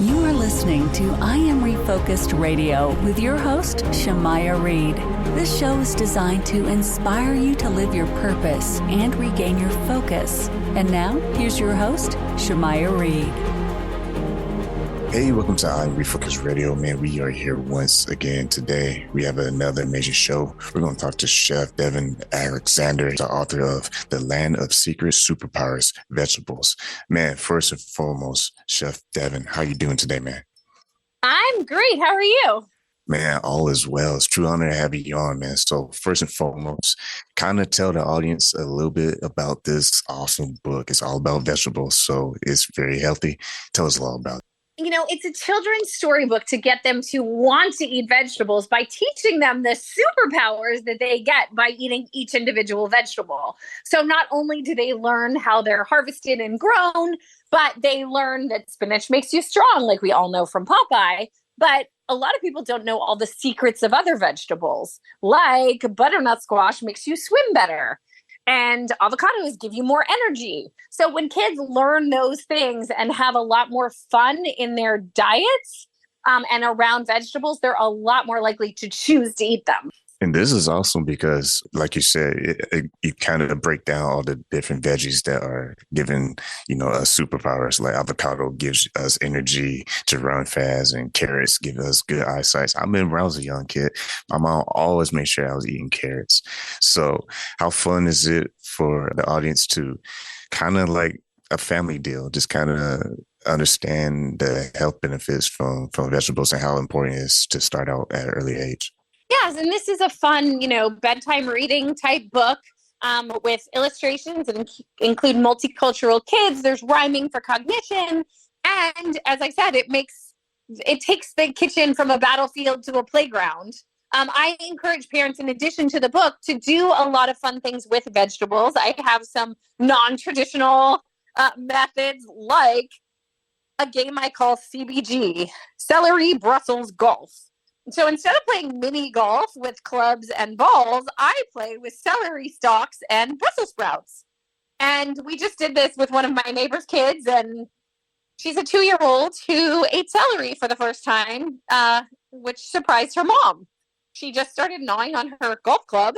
You are listening to I Am Refocused Radio with your host, Shamaya Reed. This show is designed to inspire you to live your purpose and regain your focus. And now, here's your host, Shamaya Reed. Hey, welcome to I Am Refocused Radio. Man, we are here once again today. We have another amazing show. We're going to talk to Chef Devin Alexander, the author of the Land of Secret Superpowers, Vegetables. Man, first and foremost, Chef Devin, how you doing today, man? I'm great. How are you? Man, all is well. It's a true honor to have you on, man. So first and foremost, kind of tell the audience a little bit about this awesome book. It's all about vegetables, so it's very healthy. Tell us a lot about it. You know, it's a children's storybook to get them to want to eat vegetables by teaching them the superpowers that they get by eating each individual vegetable. So not only do they learn how they're harvested and grown, but they learn that spinach makes you strong, like we all know from Popeye. But a lot of people don't know all the secrets of other vegetables, like butternut squash makes you swim better. And avocados give you more energy. So when kids learn those things and have a lot more fun in their diets and around vegetables, they're a lot more likely to choose to eat them. And this is awesome because, like you said, you kind of break down all the different veggies that are given, us superpowers. Like avocado gives us energy to run fast, and carrots give us good eyesight. I remember when I was a young kid, my mom always made sure I was eating carrots. So how fun is it for the audience to kind of like a family deal, just kind of understand the health benefits from vegetables and how important it is to start out at an early age? Yes, and this is a fun, bedtime reading type book with illustrations that include multicultural kids. There's rhyming for cognition. And as I said, it takes the kitchen from a battlefield to a playground. I encourage parents, in addition to the book, to do a lot of fun things with vegetables. I have some non-traditional methods, like a game I call CBG, Celery Brussels Golf. So instead of playing mini golf with clubs and balls, I play with celery stalks and Brussels sprouts. And we just did this with one of my neighbor's kids, and she's a 2-year-old who ate celery for the first time, which surprised her mom. She just started gnawing on her golf club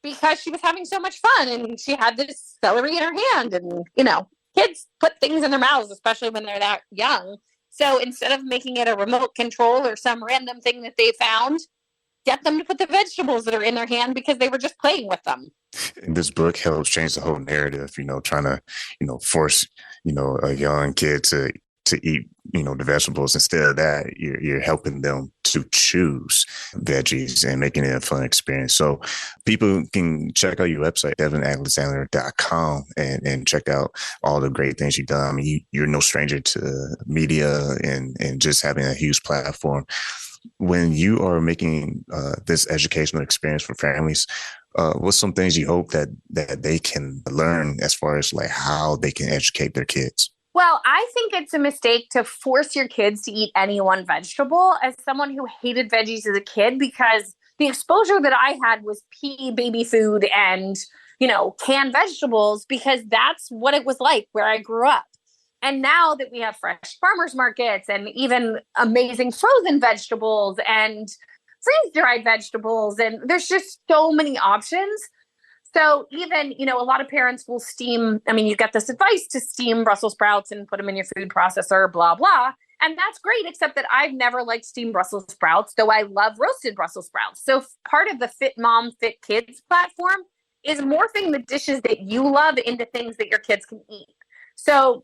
because she was having so much fun, and she had this celery in her hand. And, kids put things in their mouths, especially when they're that young. So instead of making it a remote control or some random thing that they found, get them to put the vegetables that are in their hand because they were just playing with them. And this book helps change the whole narrative, trying to, force, a young kid to eat, the vegetables. Instead of that, you're helping them to choose veggies and making it a fun experience. So people can check out your website, devinalexander.com, and check out all the great things you've done. I mean, you're no stranger to media and just having a huge platform. When you are making this educational experience for families, what's some things you hope that they can learn as far as like how they can educate their kids? Well, I think it's a mistake to force your kids to eat any one vegetable. As someone who hated veggies as a kid, because the exposure that I had was pea baby food and, canned vegetables, because that's what it was like where I grew up. And now that we have fresh farmers markets and even amazing frozen vegetables and freeze-dried vegetables, and there's just so many options. So even, a lot of parents will steam. I mean, you get this advice to steam Brussels sprouts and put them in your food processor, blah, blah. And that's great, except that I've never liked steamed Brussels sprouts, though I love roasted Brussels sprouts. So part of the Fit Mom, Fit Kids platform is morphing the dishes that you love into things that your kids can eat. So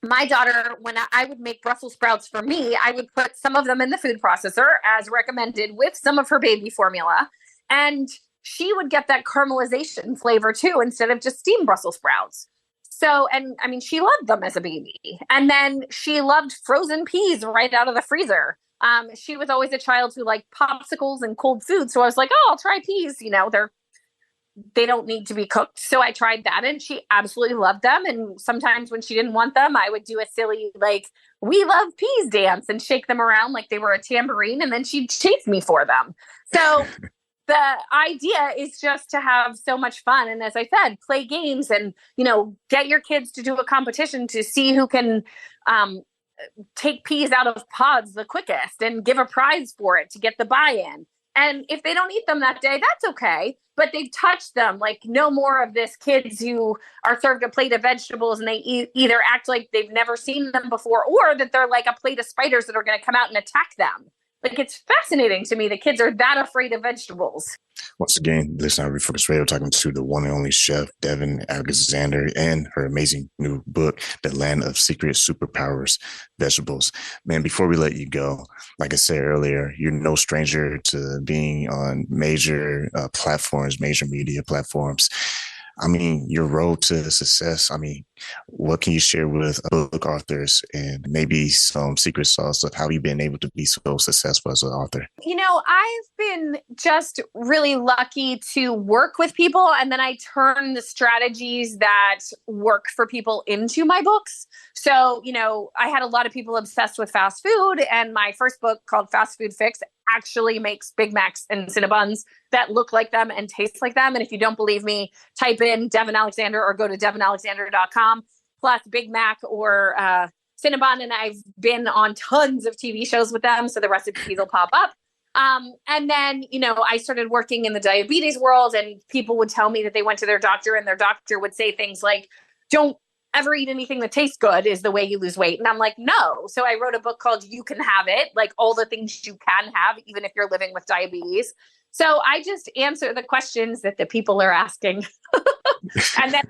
my daughter, when I would make Brussels sprouts for me, I would put some of them in the food processor as recommended with some of her baby formula. And she would get that caramelization flavor too, instead of just steamed Brussels sprouts. So, and I mean, she loved them as a baby. And then she loved frozen peas right out of the freezer. She was always a child who liked popsicles and cold food. So I was like, oh, I'll try peas. They don't need to be cooked. So I tried that and she absolutely loved them. And sometimes when she didn't want them, I would do a silly, we love peas dance and shake them around like they were a tambourine. And then she'd chase me for them. So the idea is just to have so much fun. And as I said, play games and, get your kids to do a competition to see who can take peas out of pods the quickest and give a prize for it to get the buy-in. And if they don't eat them that day, that's okay. But they've touched them. Like, no more of this kids who are served a plate of vegetables and they either act like they've never seen them before, or that they're like a plate of spiders that are going to come out and attack them. Like, it's fascinating to me that kids are that afraid of vegetables. Once again, listen to Refocus Radio, talking to the one and only chef, Devin Alexander, and her amazing new book, The Land of Secret Superpowers, Vegetables. Man, before we let you go, like I said earlier, you're no stranger to being on major platforms, major media platforms. I mean, your road to success. I mean, what can you share with book authors and maybe some secret sauce of how you've been able to be so successful as an author? You know, I've been just really lucky to work with people, and then I turn the strategies that work for people into my books. So, you know, I had a lot of people obsessed with fast food, and my first book, called Fast Food Fix, actually makes Big Macs and Cinnabons that look like them and taste like them. And if you don't believe me, type in Devin Alexander or go to devinalexander.com plus Big Mac or Cinnabon. And I've been on tons of TV shows with them, so the recipes will pop up. And then, you know, I started working in the diabetes world, and people would tell me that they went to their doctor and their doctor would say things like, don't ever eat anything that tastes good is the way you lose weight. And I'm like, no. So I wrote a book called You Can Have It, like all the things you can have, even if you're living with diabetes. So I just answer the questions that the people are asking. And then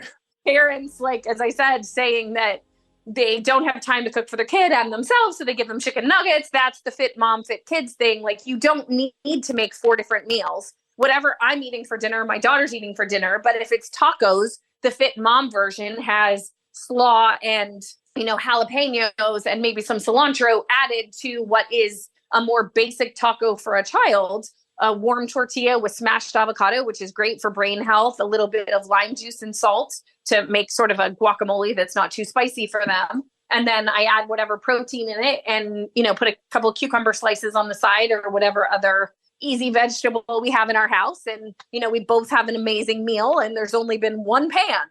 parents, like, as I said, saying that they don't have time to cook for their kid and themselves, so they give them chicken nuggets. That's the fit mom, fit kids thing. Like, you don't need to make 4 different meals. Whatever I'm eating for dinner, my daughter's eating for dinner. But if it's tacos, the fit mom version has slaw and, you know, jalapenos and maybe some cilantro added to what is a more basic taco for a child. A warm tortilla with smashed avocado, which is great for brain health, a little bit of lime juice and salt to make sort of a guacamole that's not too spicy for them. And then I add whatever protein in it and, you know, put a couple of cucumber slices on the side or whatever other easy vegetable we have in our house. And, you know, we both have an amazing meal, and there's only been one pan.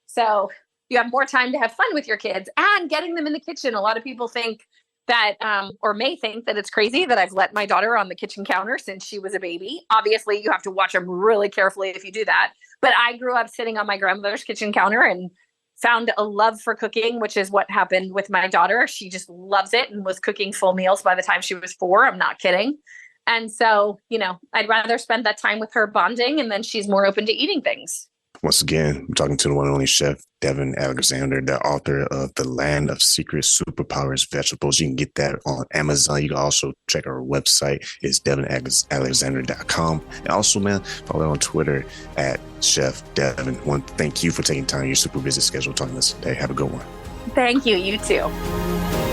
So you have more time to have fun with your kids and getting them in the kitchen. A lot of people think that, or may think that it's crazy that I've let my daughter on the kitchen counter since she was a baby. Obviously, you have to watch them really carefully if you do that. But I grew up sitting on my grandmother's kitchen counter and found a love for cooking, which is what happened with my daughter. She just loves it and was cooking full meals by the time she was 4. I'm not kidding. And so, you know, I'd rather spend that time with her bonding, and then she's more open to eating things. Once again, I'm talking to the one and only chef, Devin Alexander, the author of The Land of Secret Superpowers, Vegetables. You can get that on Amazon. You can also check our website. It's devinalexander.com. And also, man, follow on Twitter at Chef Devin. Thank you for taking time in your super busy schedule talking to us today. Have a good one. Thank you. You too.